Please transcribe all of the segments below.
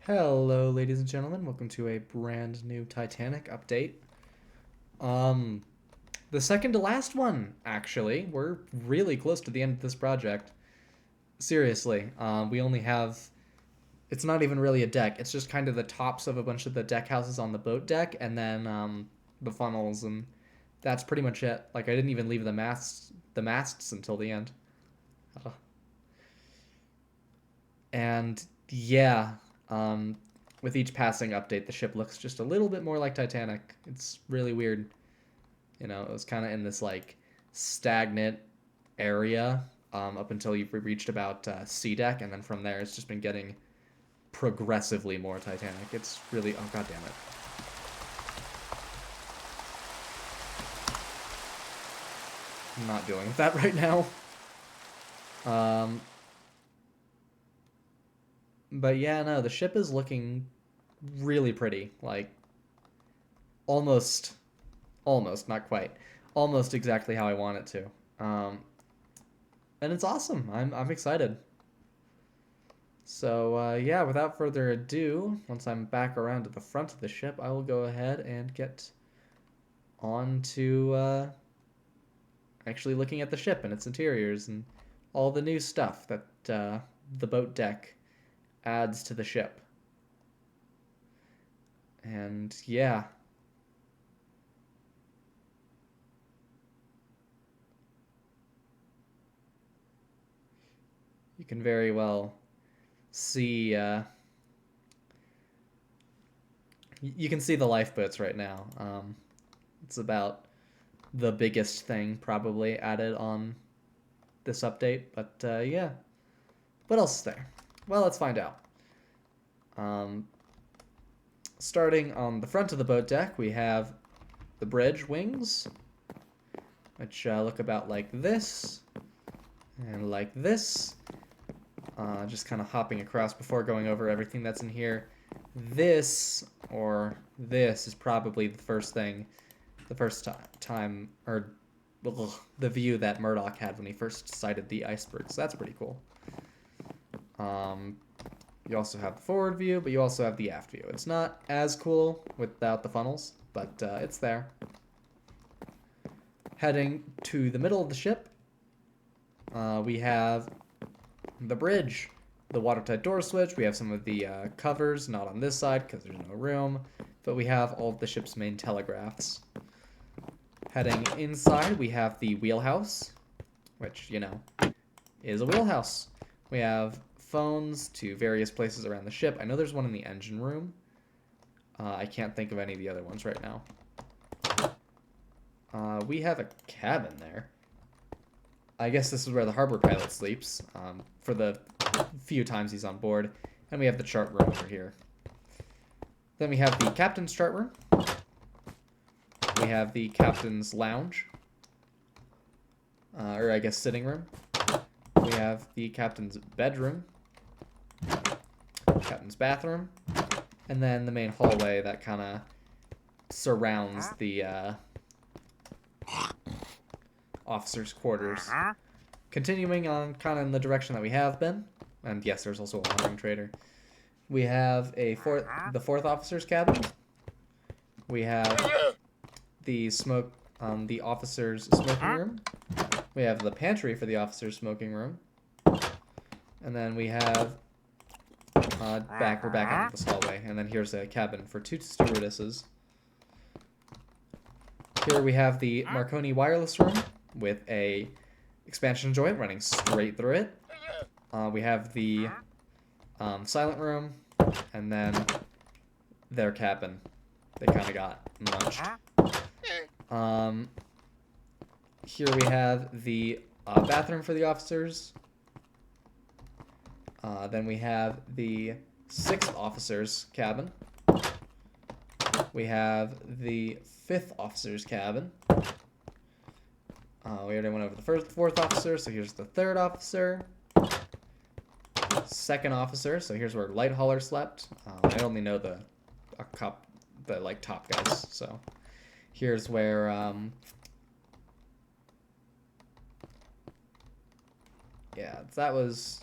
Hello, ladies and gentlemen. Welcome to a brand new Titanic update. Um, the second to last one, actually. We're really close to the end of this project. Seriously, we only have. It's not even really a deck. It's just kind of the tops of a bunch of the deck houses on the boat deck, and then the funnels, and that's pretty much it. Like I didn't even leave the masts until the end. Ugh. And yeah, um, with each passing update, the ship looks just a little bit more like Titanic. It's really weird. It was kind of in this like stagnant area up until you've reached about sea deck, and then from there it's just been getting progressively more Titanic. It's really god damn it. I'm not dealing with that right now. Um, but yeah, no, the ship is looking really pretty. Like almost, almost, not quite, almost exactly how I want it to. And it's awesome. I'm excited. So yeah, without further ado, once I'm back around to the front of the ship, I will go ahead and get on to actually looking at the ship and its interiors and all the new stuff that the boat deck adds to the ship. And yeah, you can very well see you can see the lifeboats right now. It's about the biggest thing probably added on this update, but yeah. What else is there? Well, let's find out. Um, Starting on the front of the boat deck, we have the bridge wings, which look about like this and like this. Just kind of hopping across before going over everything that's in here. This is probably the first thing, the first time, or ugh, the view that Murdoch had when he first sighted the iceberg. So that's pretty cool. You also have the forward view, but you also have the aft view. It's not as cool without the funnels, but it's there. Heading to the middle of the ship, we have the bridge, the watertight door switch. We have some of the covers, not on this side because there's no room, but we have all of the ship's main telegraphs. Heading inside, we have the wheelhouse, which, is a wheelhouse. We have phones to various places around the ship. I know there's one in the engine room. I can't think of any of the other ones right now. We have a cabin there. I guess this is where the harbor pilot sleeps for the few times he's on board. And we have the chart room over here. Then we have the captain's chart room. We have the captain's lounge. Or I guess sitting room. We have the captain's bedroom. Captain's bathroom. And then the main hallway that kind of surrounds the officers' quarters. Continuing on kind of in the direction that we have been, and yes, there's also a wandering trader. We have the fourth officer's cabin. We have the the officer's smoking room. We have the pantry for the officer's smoking room. And then we have we're back out of this hallway, and then here's a cabin for two stewardesses. Here we have the Marconi wireless room with a expansion joint running straight through it. We have the silent room, and then their cabin. They kind of got munched. Here we have the bathroom for the officers. Then we have the sixth officer's cabin. We have the fifth officer's cabin. We already went over the fourth officer, so here's the third officer. Second officer, so here's where Light Hauler slept. I only know the top guys, so here's where that was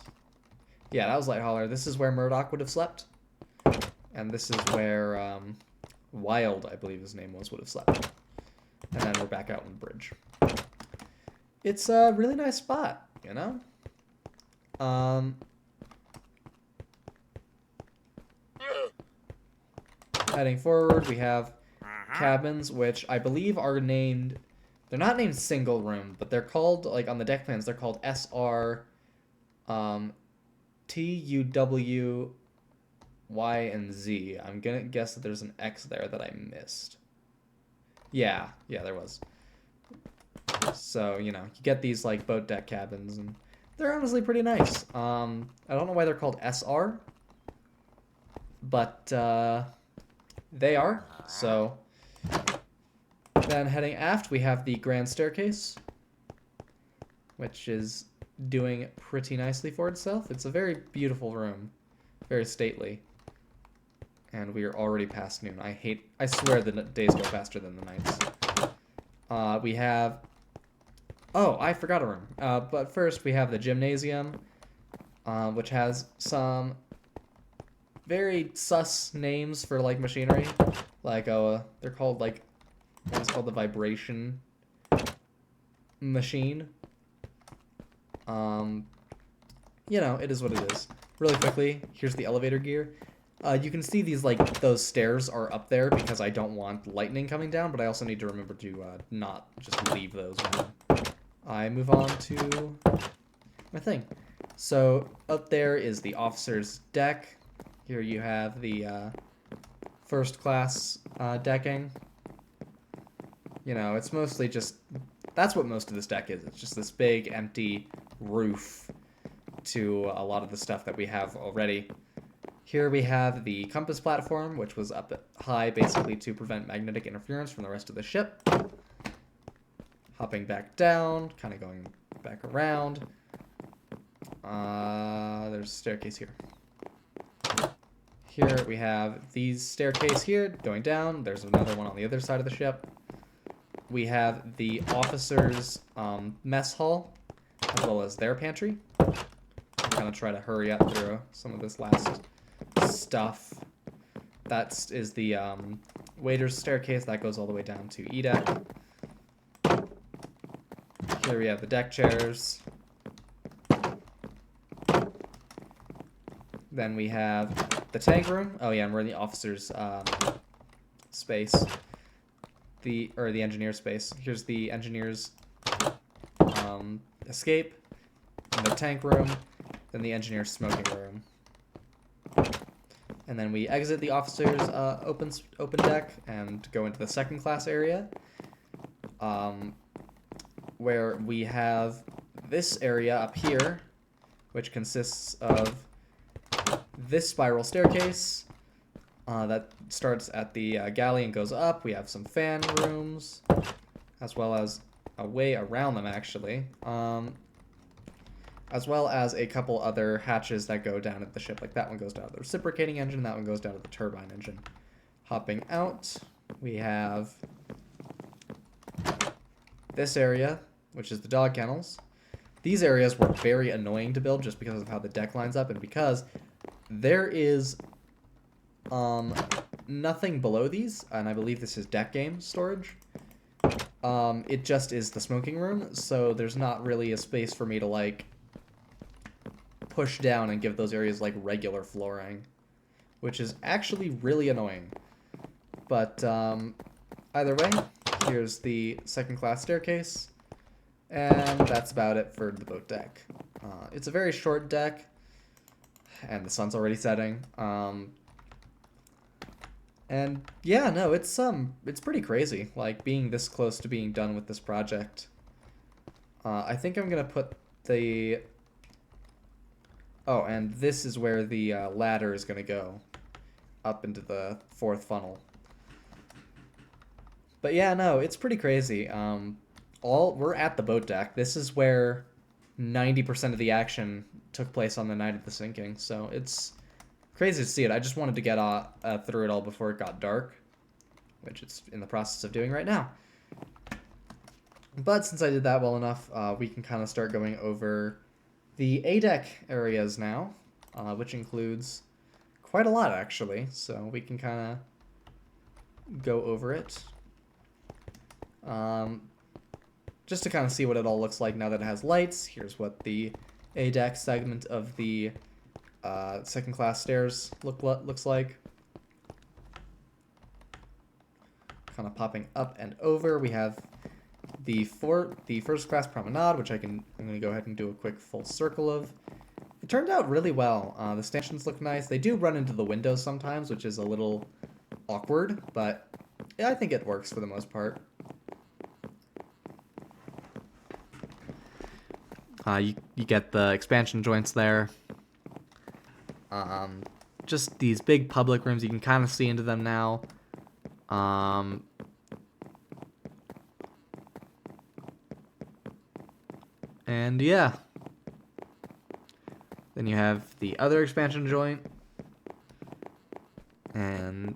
Light Hauler. This is where Murdoch would have slept. And this is where Wild, I believe his name was, would have slept. And then we're back out on the bridge. It's a really nice spot, you know? Heading forward, we have cabins, which I believe are named... They're not named single room, but they're called, like, on the deck plans, they're called SR, T, U, W, Y, and Z. I'm gonna guess that there's an X there that I missed. Yeah, there was. So, you know, you get these, like, boat deck cabins, and they're honestly pretty nice. I don't know why they're called SR, but, they are. So, then heading aft, we have the grand staircase, which is doing pretty nicely for itself. It's a very beautiful room, very stately. And we are already past noon. I swear the days go faster than the nights. We have... Oh, I forgot a room. But first we have the gymnasium, which has some very sus names for, like, machinery. Like, they're called, like, one's called the vibration machine. You know, it is what it is. Really quickly, here's the elevator gear. You can see these, like, those stairs are up there because I don't want lightning coming down, but I also need to remember to not just leave those on. I move on to my thing. So up there is the officer's deck. Here you have the first class decking. You know, it's mostly just... That's what most of this deck is. It's just this big, empty roof to a lot of the stuff that we have already. Here we have the compass platform, which was up high basically to prevent magnetic interference from the rest of the ship. Hopping back down, kind of going back around. There's a staircase here. Here we have these staircase here going down. There's another one on the other side of the ship. We have the officers' mess hall, as well as their pantry. I'm kind of try to hurry up through some of this last stuff. That is the waiter's staircase. That goes all the way down to E deck. Here we have the deck chairs. Then we have the tank room. Oh yeah, and we're in the officer's space. The engineer space. Here's the engineer's escape, and the tank room, then the engineer's smoking room. And then we exit the officer's open deck and go into the second class area, where we have this area up here, which consists of this spiral staircase that starts at the galley and goes up. We have some fan rooms, as well as a way around them, actually, as well as a couple other hatches that go down at the ship. Like that one goes down to the reciprocating engine, that one goes down to the turbine engine. Hopping out, we have this area, which is the dog kennels. These areas were very annoying to build just because of how the deck lines up and because there is nothing below these, and I believe this is deck game storage. It just is the smoking room, so there's not really a space for me to, like, push down and give those areas, like, regular flooring, which is actually really annoying. But either way, here's the second class staircase, and that's about it for the boat deck. It's a very short deck, and the sun's already setting. And yeah, no, it's pretty crazy, like, being this close to being done with this project. I think I'm gonna put the... Oh, and this is where the ladder is gonna go, up into the fourth funnel. But yeah, no, it's pretty crazy. We're at the boat deck. This is where 90% of the action took place on the night of the sinking, so it's crazy to see it. I just wanted to get through it all before it got dark, which it's in the process of doing right now. But since I did that well enough, we can kind of start going over the A-deck areas now, which includes quite a lot, actually, so we can kind of go over it. Just to kind of see what it all looks like now that it has lights. Here's what the A deck segment of the second class stairs looks like. Kind of popping up and over. We have the first class promenade, which I'm going to go ahead and do a quick full circle of. It turned out really well. The stanchions look nice. They do run into the windows sometimes, which is a little awkward, but yeah, I think it works for the most part. You get the expansion joints there. Just these big public rooms. You can kind of see into them now. And yeah. Then you have the other expansion joint. And,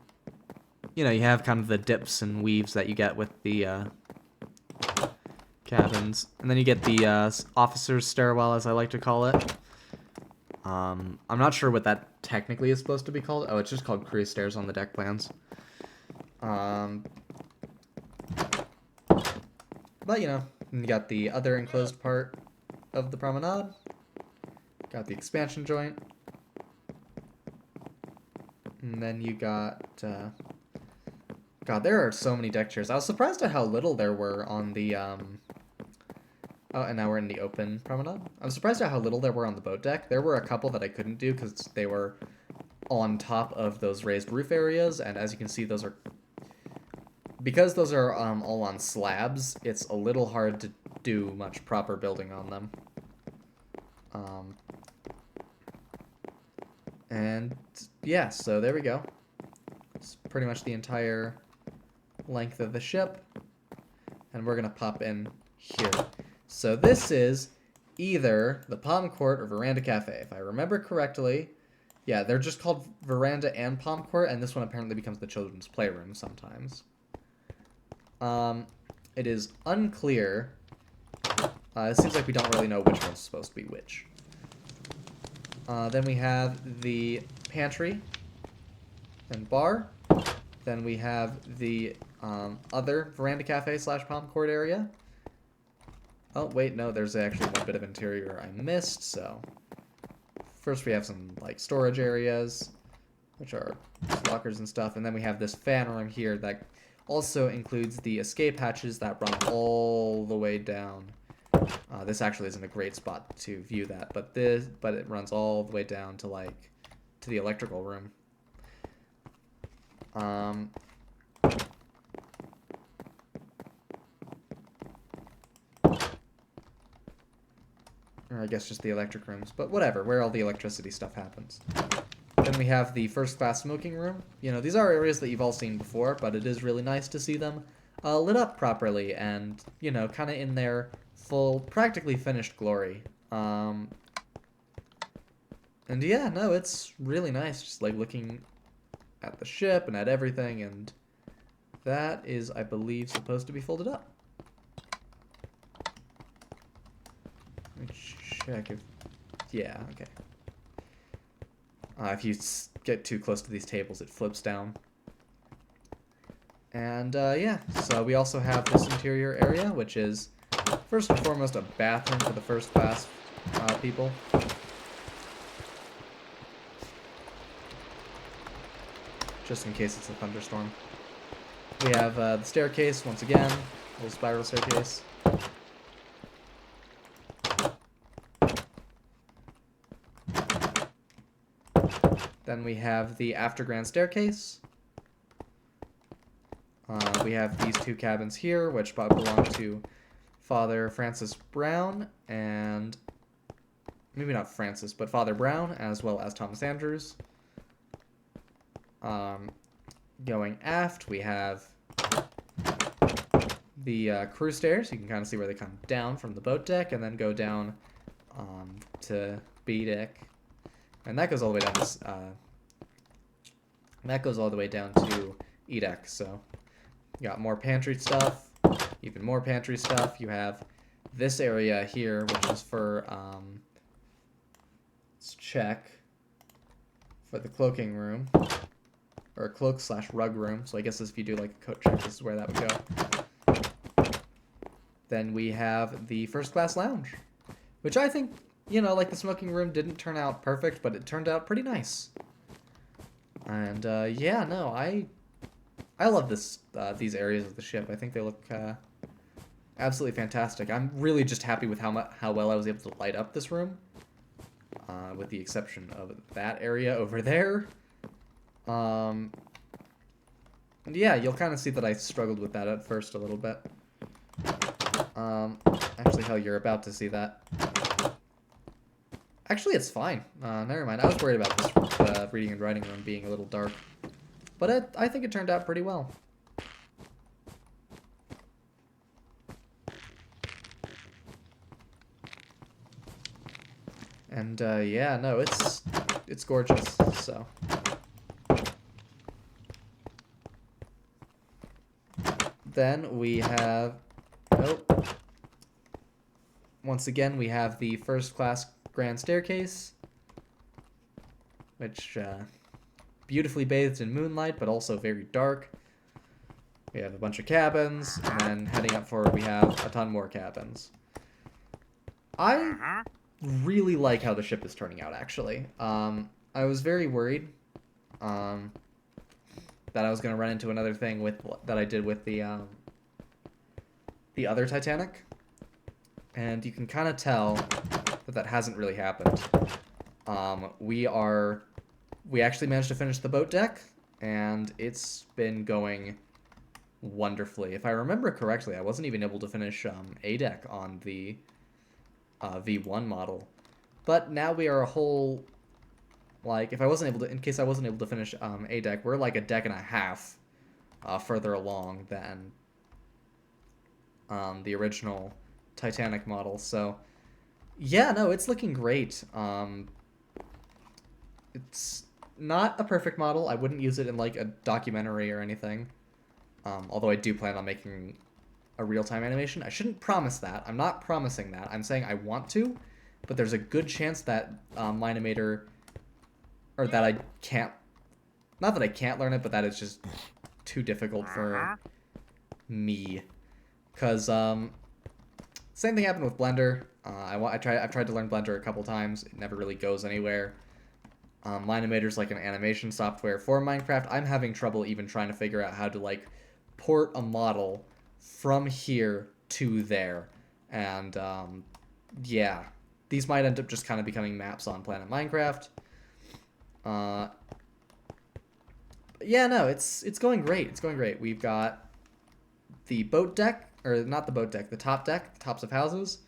you have kind of the dips and weaves that you get with the cabins. And then you get the officer's stairwell, as I like to call it. I'm not sure what that technically is supposed to be called. Oh, it's just called crew stairs on the deck plans. But, you got the other enclosed part of the promenade. Got the expansion joint. And then you got... God, there are so many deck chairs. I was surprised at how little there were on the... Oh, and now we're in the open promenade. I'm surprised at how little there were on the boat deck. There were a couple that I couldn't do because they were on top of those raised roof areas. And as you can see, those are... Because those are all on slabs, it's a little hard to do much proper building on them. And yeah, so there we go. It's pretty much the entire length of the ship. And we're going to pop in here. So this is either the Palm Court or Veranda Cafe. If I remember correctly, yeah, they're just called Veranda and Palm Court, and this one apparently becomes the children's playroom sometimes. It is unclear. It seems like we don't really know which one's supposed to be which. Then we have the pantry and bar. Then we have the other Veranda Cafe / Palm Court area. Oh, wait, no, there's actually one bit of interior I missed, so... First we have some, storage areas, which are lockers and stuff, and then we have this fan room here that also includes the escape hatches that run all the way down. This actually isn't a great spot to view that, but it runs all the way down to, to the electrical room. Or I guess just the electric rooms, but whatever, where all the electricity stuff happens. Then we have the first class smoking room. These are areas that you've all seen before, but it is really nice to see them lit up properly and, kind of in their full, practically finished glory. And yeah, no, it's really nice, just looking at the ship and at everything, and that is, I believe, supposed to be folded up. Let me check if... Yeah, okay. If you get too close to these tables, it flips down. And, yeah, so we also have this interior area, which is, first and foremost, a bathroom for the first class people. Just in case it's a thunderstorm. We have the staircase, once again, a little spiral staircase. Then we have the after grand staircase. We have these two cabins here, which belong to Father Francis Brown and... Maybe not Francis, but Father Brown, as well as Thomas Andrews. Going aft, we have the crew stairs. You can kind of see where they come down from the boat deck and then go down to B deck. And that goes all the way down to E deck. So you got more pantry stuff, even more pantry stuff. You have this area here, which is for let's check for the cloaking room. Or a cloak/rug room. So I guess if you do like a coat check, this is where that would go. Then we have the first class lounge, which I think, you know, like the smoking room didn't turn out perfect, but it turned out pretty nice. And yeah, no, I love these areas of the ship. I think they look absolutely fantastic. I'm really just happy with how well I was able to light up this room, with the exception of that area over there. And yeah, you'll kind of see that I struggled with that at first a little bit. Actually, hell, you're about to see that. Actually, it's fine. Never mind. I was worried about this reading and writing room being a little dark. But I think it turned out pretty well. And yeah, no, it's gorgeous. So then we have once again we have the first class grand staircase, which beautifully bathed in moonlight, but also very dark. We have a bunch of cabins, and then heading up forward we have a ton more cabins. I really like how the ship is turning out, actually. I was very worried that I was going to run into another thing that I did with the other Titanic, and you can kind of tell that hasn't really happened. We actually managed to finish the boat deck, and it's been going wonderfully. If I remember correctly, I wasn't even able to finish A deck on the V1 model, but now we are a whole, like, in case I wasn't able to finish A deck, we're like a deck and a half further along than the original Titanic model. So yeah, no, it's looking great. It's not a perfect model. I wouldn't use it in like a documentary or anything. Although I do plan on making a real-time animation. I shouldn't promise that. I'm not promising that. I'm saying I want to, but there's a good chance that Minimator, or that I can't, not that I can't learn it, but that it's just too difficult for me. Because same thing happened with Blender. I've tried to learn Blender a couple times. It never really goes anywhere. Minimator's like an animation software for Minecraft. I'm having trouble even trying to figure out how to like port a model from here to there. And yeah, these might end up just kind of becoming maps on Planet Minecraft. Yeah, no, it's going great. It's going great. We've got the boat deck, or not the boat deck, the top deck, the tops of houses,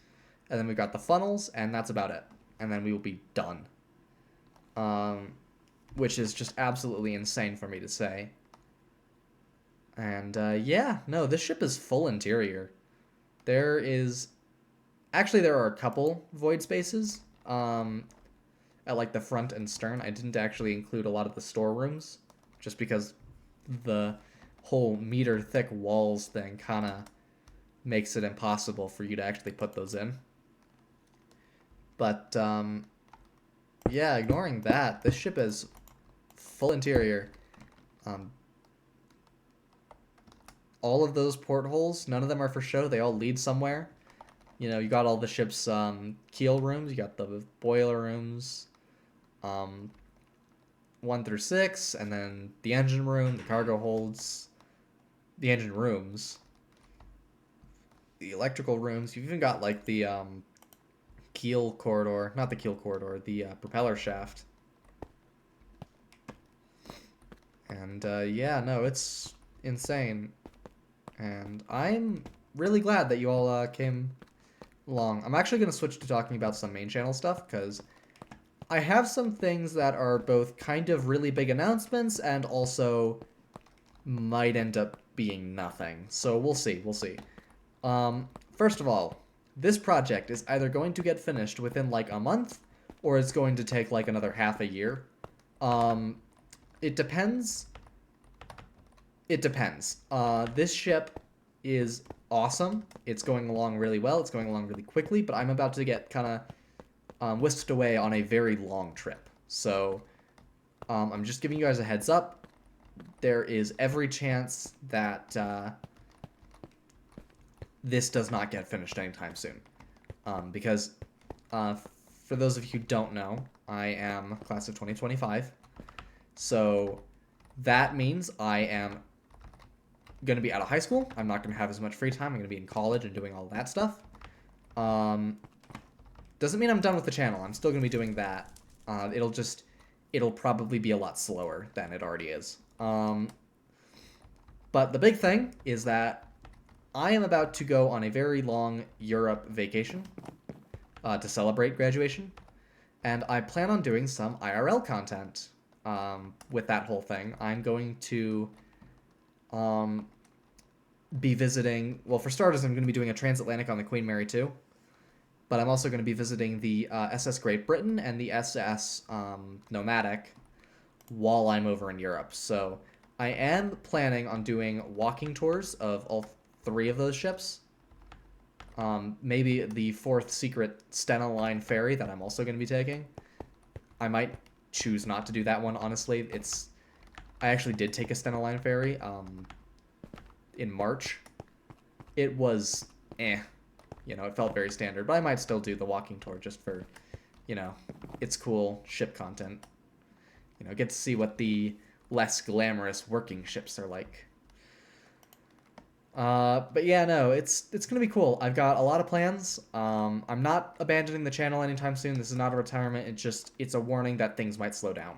and then we've got the funnels, and that's about it. And then we will be done. Which is just absolutely insane for me to say. And yeah, no, this ship is full interior. There are a couple void spaces at like the front and stern. I didn't actually include a lot of the storerooms, just because the whole meter thick walls thing kind of makes it impossible for you to actually put those in. But yeah, ignoring that, this ship is full interior. All of those portholes, none of them are for show. They all lead somewhere. You know, you got all the ship's keel rooms. You got the boiler rooms, 1 through 6, and then the engine room, the cargo holds, the engine rooms, the electrical rooms. You've even got like the keel corridor, not the keel corridor, the propeller shaft. And yeah, no, it's insane. And I'm really glad that you all came along. I'm actually going to switch to talking about some main channel stuff, because I have some things that are both kind of really big announcements and also might end up being nothing. So we'll see, we'll see. First of all, this project is either going to get finished within like a month, or it's going to take like another half a year. It depends. It depends. This ship is awesome. It's going along really well. It's going along really quickly, but I'm about to get kind of whisked away on a very long trip. So I'm just giving you guys a heads up. There is every chance that this does not get finished anytime soon. Because for those of you who don't know, I am class of 2025. So that means I am going to be out of high school. I'm not going to have as much free time. I'm going to be in college and doing all that stuff. Doesn't mean I'm done with the channel. I'm still going to be doing that. It'll probably be a lot slower than it already is. But the big thing is that I am about to go on a very long Europe vacation to celebrate graduation. And I plan on doing some IRL content with that whole thing. I'm going to be visiting... Well, for starters, I'm going to be doing a transatlantic on the Queen Mary 2. But I'm also going to be visiting the SS Great Britain and the SS Nomadic while I'm over in Europe. So I am planning on doing walking tours of all 3 of those ships. Maybe the 4th secret Stena Line ferry that I'm also going to be taking. I might choose not to do that one, honestly. I actually did take a Stena Line ferry in March. It was it felt very standard, but I might still do the walking tour just for, it's cool ship content. Get to see what the less glamorous working ships are like. But yeah, no, it's gonna be cool. I've got a lot of plans. I'm not abandoning the channel anytime soon. This is not a retirement. It's a warning that things might slow down.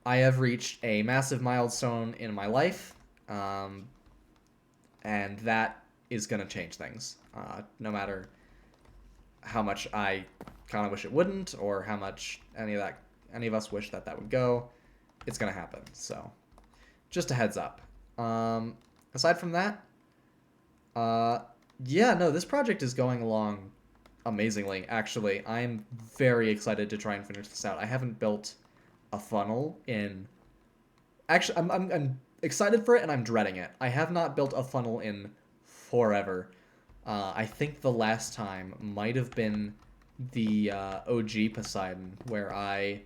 I have reached a massive milestone in my life. And that is going to change things, no matter how much I kind of wish it wouldn't, or how much any of us wish that would go. It's going to happen. So, just a heads up. Aside from that, this project is going along amazingly. Actually, I'm very excited to try and finish this out. I haven't built a funnel in. Actually, I'm excited for it and I'm dreading it. I have not built a funnel in forever. I think the last time might have been the OG Poseidon, where I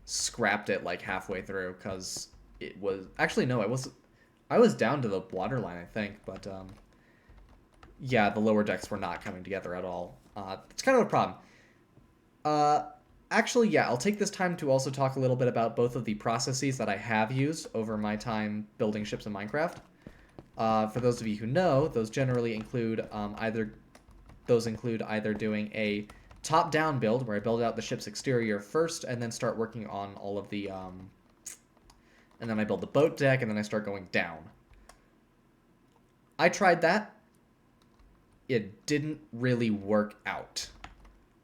scrapped it like halfway through because it was actually no, I was down to the waterline, I think, but yeah, the lower decks were not coming together at all. It's kind of a problem. Actually, yeah, I'll take this time to also talk a little bit about both of the processes that I have used over my time building ships in Minecraft. For those of you who know, those generally include either doing a top-down build, where I build out the ship's exterior first, and then start working on all of the... and then I build the boat deck, and then I start going down. I tried that. It didn't really work out.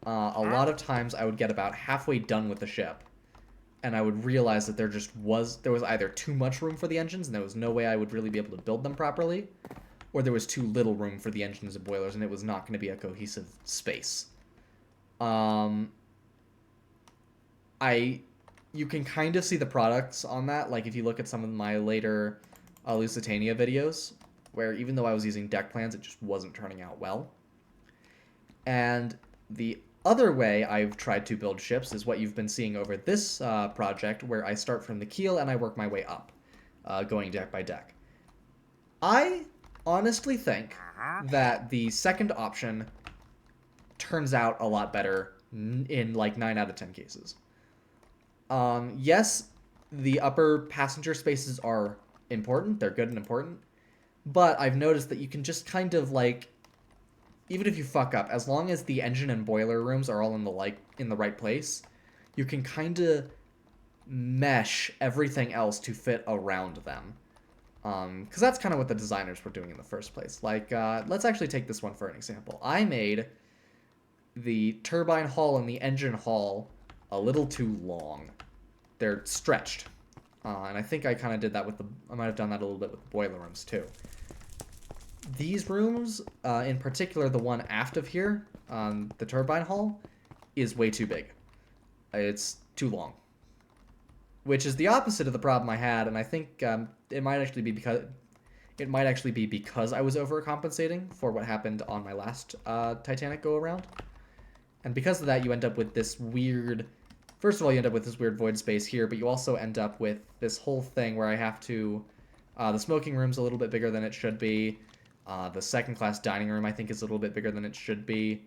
A lot of times I would get about halfway done with the ship, and I would realize that there was either too much room for the engines, and there was no way I would really be able to build them properly, or there was too little room for the engines and boilers, and it was not going to be a cohesive space. You can kind of see the products on that, like if you look at some of my later Lusitania videos, where even though I was using deck plans, it just wasn't turning out well. And the other way I've tried to build ships is what you've been seeing over this project, where I start from the keel and I work my way up, going deck by deck. I honestly think that the second option turns out a lot better in like 9 out of 10 cases. Yes, the upper passenger spaces are important. They're good and important. But I've noticed that you can just kind of like... Even if you fuck up, as long as the engine and boiler rooms are all in the right place, you can kind of mesh everything else to fit around them. Because that's kind of what the designers were doing in the first place. Like, let's actually take this one for an example. I made the turbine hull and the engine hull a little too long. They're stretched. And I think I kind of did that I might have done that a little bit with the boiler rooms too. These rooms, in particular the one aft of here, the turbine hull, is way too big. It's too long. Which is the opposite of the problem I had, and I think it might actually be because I was overcompensating for what happened on my last Titanic go-around. And because of that, you end up with this weird... First of all, you end up with this weird void space here, but you also end up with this whole thing where I have to... the smoking room's a little bit bigger than it should be. The second-class dining room, I think, is a little bit bigger than it should be.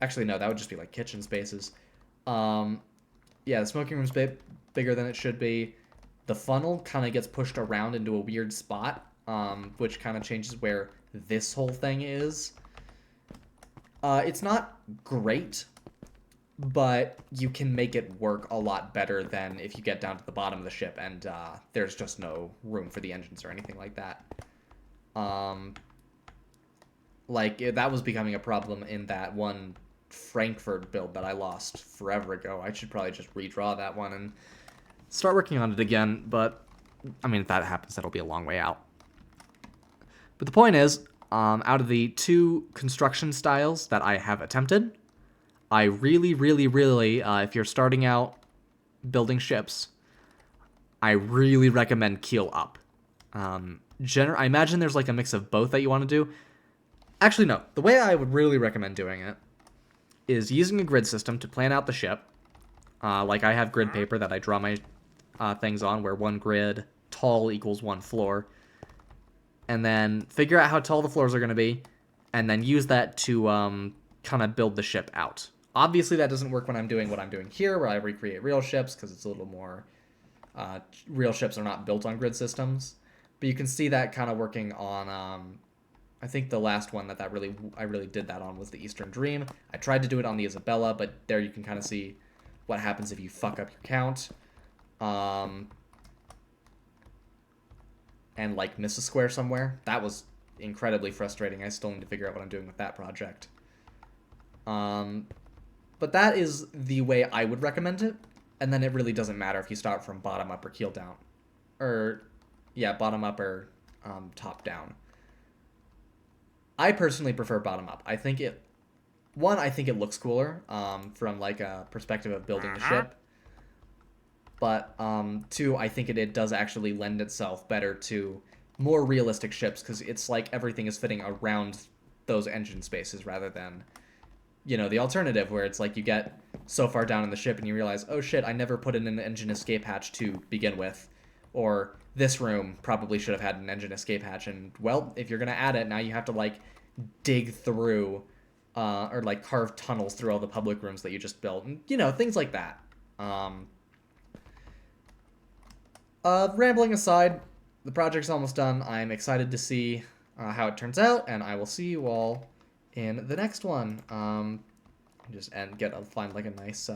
Actually, no, that would just be like kitchen spaces. Yeah, the smoking room's bigger than it should be. The funnel kind of gets pushed around into a weird spot, which kind of changes where this whole thing is. It's not great, but you can make it work a lot better than if you get down to the bottom of the ship and there's just no room for the engines or anything like that. That was becoming a problem in that one Frankfurt build that I lost forever ago. I should probably just redraw that one and start working on it again, but I mean, if that happens, that'll be a long way out. But the point is, out of the two construction styles that I have attempted, I really, if you're starting out building ships, I really recommend keel up. I imagine there's like a mix of both that you want to do. Actually, no. The way I would really recommend doing it is using a grid system to plan out the ship. Like I have grid paper that I draw my things on, where one grid tall equals one floor. And then figure out how tall the floors are going to be, and then use that to kind of build the ship out. Obviously, that doesn't work when I'm doing what I'm doing here, where I recreate real ships, because it's a little more... real ships are not built on grid systems. But you can see that kind of working on... I think the last one I really did that on was the Eastern Dream. I tried to do it on the Isabella, but there you can kind of see what happens if you fuck up your count. And like miss a square somewhere. That was incredibly frustrating. I still need to figure out what I'm doing with that project. But that is the way I would recommend it. And then it really doesn't matter if you start from bottom up or keel down. Or, yeah, bottom up or top down. I personally prefer bottom up. I think it looks cooler from like a perspective of building the ship. But two, I think it does actually lend itself better to more realistic ships, because it's like everything is fitting around those engine spaces rather than, the alternative where it's like you get so far down in the ship and you realize, oh shit, I never put in an engine escape hatch to begin with. Or this room probably should have had an engine escape hatch, and well, if you're going to add it, now you have to like dig through or like carve tunnels through all the public rooms that you just built, and things like that. Rambling aside, the project's almost done. I'm excited to see how it turns out, and I will see you all in the next one. Find like a nice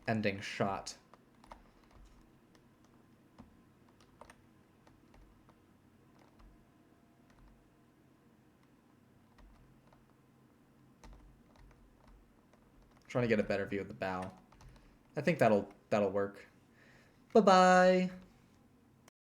ending shot. Trying to get a better view of the bow. I think that'll work. Bye-bye.